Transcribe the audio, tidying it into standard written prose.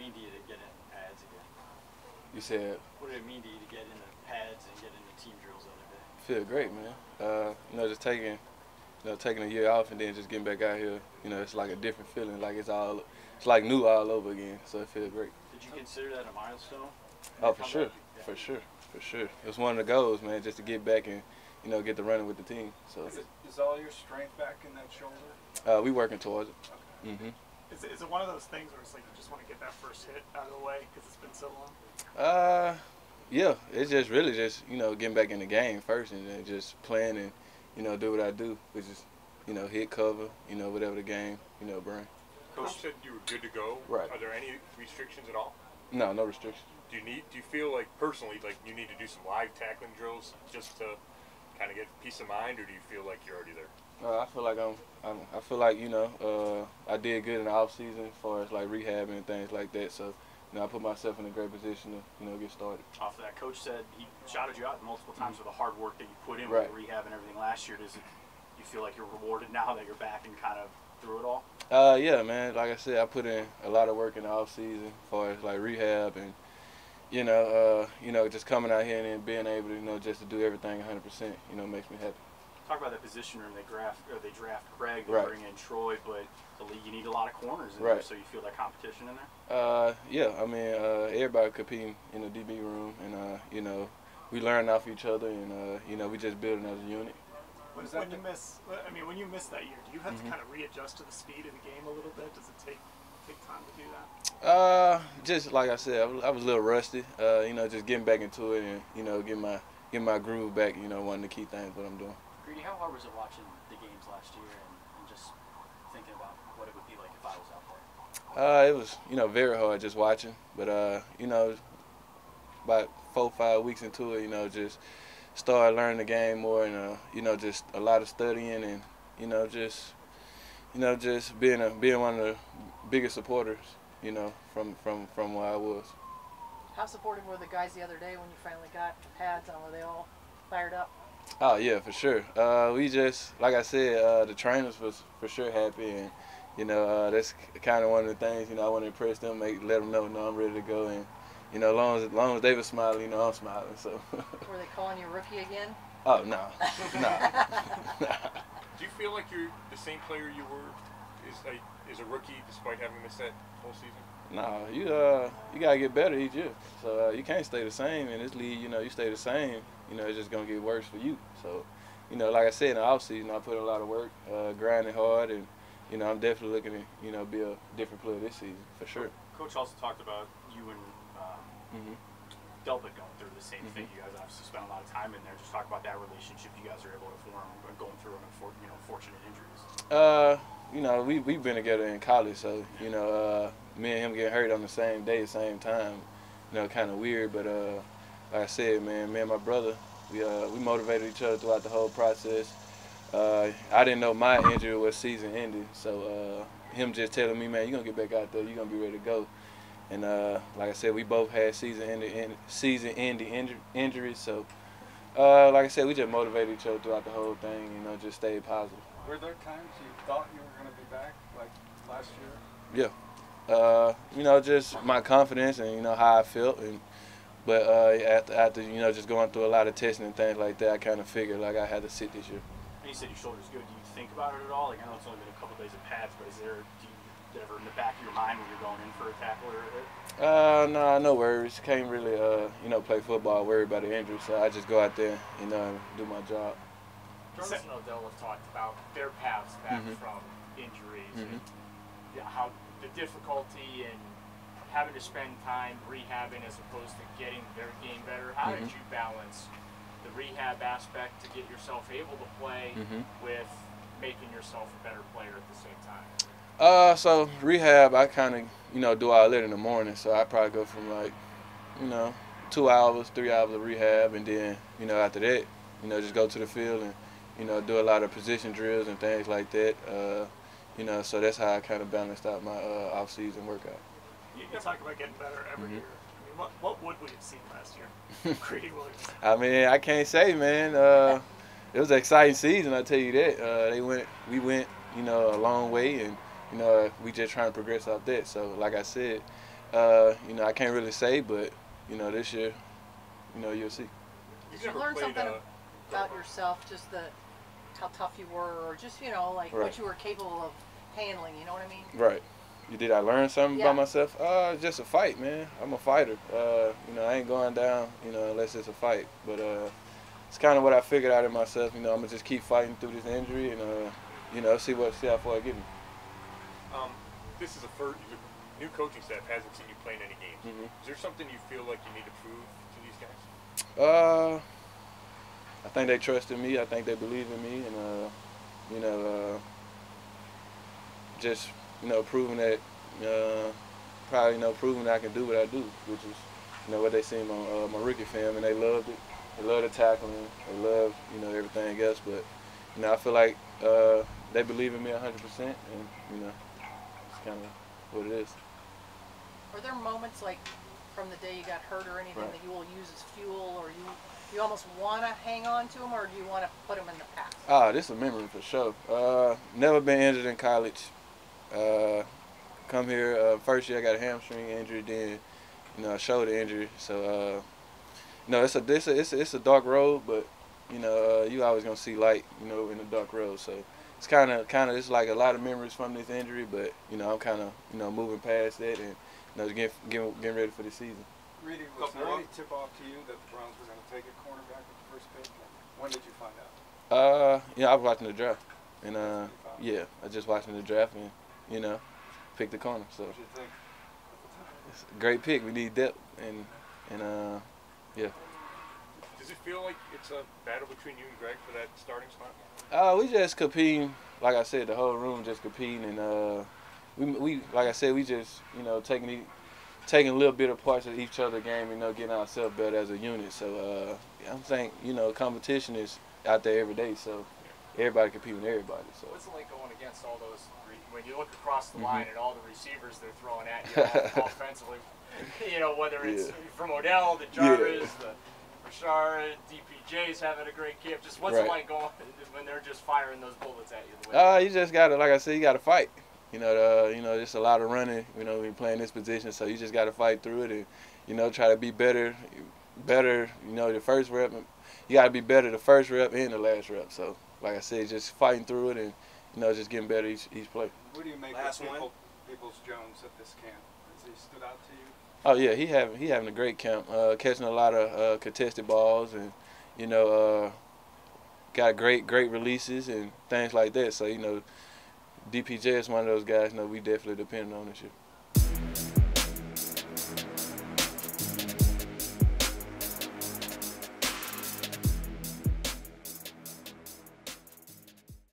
mean to you to get in pads again? You said? What did it mean to you to get into pads and get into team drills the other day? Feel great, man. Just taking a year off and then just getting back out here. It's like a different feeling. Like it's like new all over again. So it feels great. Did you consider that a milestone? Oh, for sure, for sure. It was one of the goals, man, just to get back and get to running with the team. So is all your strength back in that shoulder? We working towards it. Okay. Is it one of those things where it's like you just want to get that first hit out of the way because it's been so long? Yeah, it's just really just getting back in the game first and then just playing and do what I do, which is hit, cover, whatever the game bring. Coach said you were good to go. Right. Are there any restrictions at all? No restrictions. Do you feel like personally like you need to do some live tackling drills just to kind of get peace of mind, or do you feel like you're already there? I feel like I feel like I did good in the off season as far as like rehab and things like that. So I put myself in a great position to get started. Off of that, Coach said he shouted you out multiple times for the hard work that you put in right. with the rehab and everything last year. You feel like you're rewarded now that you're back and kind of through it all? Yeah, man. Like I said, I put in a lot of work in the off season as far as like rehab and just coming out here and then being able to just to do everything 100%. Makes me happy. Talk about that position room. They draft Craig, they right. bring in Troy, but the league you need a lot of corners in right. there, so you feel that competition in there? Yeah, I mean everybody competing in the DB room, and we learn off each other, and we just building as a unit. When you miss that year, do you have to kind of readjust to the speed of the game a little bit? Does it take time to do that? Just like I said, I was a little rusty. Just getting back into it and getting my groove back. One of the key things what I'm doing. Greedy, how hard was it watching the games last year and just thinking about what it would be like if I was out there? It was very hard just watching, but about 4 or 5 weeks into it, just started learning the game more, and just a lot of studying, and just being one of the biggest supporters, from where I was. How supportive were the guys the other day when you finally got the pads on? Were they all fired up? Oh yeah, for sure. We just, like I said, the trainers was for sure happy, and that's kind of one of the things I want to impress them, let them know, I'm ready to go, and as long as they were smiling, I'm smiling. So. Were they calling you rookie again? Oh no, no. Do you feel like you're the same player you were as a rookie, despite having missed that whole season? No, you gotta get better each year. So you can't stay the same in this league. You stay the same, it's just gonna get worse for you. So, like I said, in the off season, I put a lot of work, grinding hard, and I'm definitely looking to be a different player this season for sure. Coach also talked about you and Delpit going through the same thing. You guys obviously spent a lot of time in there. Just talk about that relationship you guys are able to form going through unfortunate injuries. We've been together in college, so me and him getting hurt on the same day, same time, kind of weird. But like I said, man, me and my brother, we motivated each other throughout the whole process. I didn't know my injury was season ending, so him just telling me, man, you're gonna get back out there, you're gonna be ready to go. And like I said, we both had season-ending injuries, so like I said, we just motivated each other throughout the whole thing, just stayed positive. Were there times you thought you were going to be back, like last year? Yeah. Just my confidence and, how I felt. But after just going through a lot of testing and things like that, I kind of figured, like, I had to sit this year. And you said your shoulder's good. Do you think about it at all? Like, I know it's only been a couple days of pads, but do you ever in the back of your mind when you're going in for a tackle or a hit? No worries. Can't really, play football, worry about the injury. So I just go out there, and do my job. Jordan and Odell have talked about their paths back from injuries and how the difficulty in having to spend time rehabbing as opposed to getting their game better. How did you balance the rehab aspect to get yourself able to play with making yourself a better player at the same time? So rehab, I kind of, do all that in the morning. So I probably go from like, 2 hours, 3 hours of rehab, and then, after that, just go to the field and, do a lot of position drills and things like that. So that's how I kind of balanced out my off-season workout. You talk about getting better every year. I mean, what would we have seen last year? Greedy Williams. I mean, I can't say, man. It was an exciting season, I'll tell you that. We went, a long way, and we just trying to progress off that. So, like I said, You know, I can't really say, but you know, this year, you know, you'll see. Did you learn something about yourself, just how tough you were, or just, you know, like what you were capable of handling, you know what I mean? Right. Did I learn something about myself? Just a fight, man. I'm a fighter. You know, I ain't going down, you know, unless it's a fight. But it's kind of what I figured out in myself. You know, I'm gonna just keep fighting through this injury and you know, see how far I get me. This is the new coaching staff hasn't seen you play in any games. Is there something you feel like you need to prove to these guys? I think they trust in me. I think they believe in me, and you know, just you know, proving that probably proving that I can do what I do, which is you know what they seen on my rookie film, and they loved it. They love the tackling. They love you know everything else, but you know I feel like they believe in me 100%, and you know it's kind of what it is. Are there moments like from the day you got hurt or anything that you will use as fuel, or you almost want to hang on to them, or do you want to put them in the past? This is a memory for sure. Never been injured in college. Come here first year I got a hamstring injury, then you know a shoulder injury. So you know it's a dark road, but you know you always gonna see light, you know, in the dark road. So it's kind of it's like a lot of memories from this injury, but you know I'm kind of you know moving past that and you know getting ready for the season. Reedy, was there any tip off to you that the Browns were going to take a cornerback with the first pick? When did you find out? Yeah, I was watching the draft, and yeah, I just watching the draft and you know picked the corner. So what did you think? it's a great pick. We need depth, and yeah. Does it feel like it's a battle between you and Greg for that starting spot? We just competing. Like I said, the whole room just competing, and we like I said, we just you know taking a little bit of parts of each other game, you know, getting ourselves better as a unit. So I'm saying, you know, competition is out there every day, so everybody competing with everybody. So what's it like going against all those? When you look across the line and all the receivers they're throwing at you offensively, you know, whether it's from Odell, the Jarvis, the Rashard, DPJ's having a great camp. Just what's it like going when they're just firing those bullets at you? You just gotta, like I said, you gotta fight. You know, just a lot of running. You know, when you're playing this position, so you just got to fight through it, and you know, try to be better. You know, the first rep, you got to be better the first rep and the last rep. So, like I said, just fighting through it, and you know, just getting better each play. What do you make of Peoples Jones at this camp? Has he stood out to you? Oh yeah, he having a great camp. Catching a lot of contested balls, and you know, got great releases and things like that. So you know. DPJ is one of those guys, you know, we definitely depend on this year.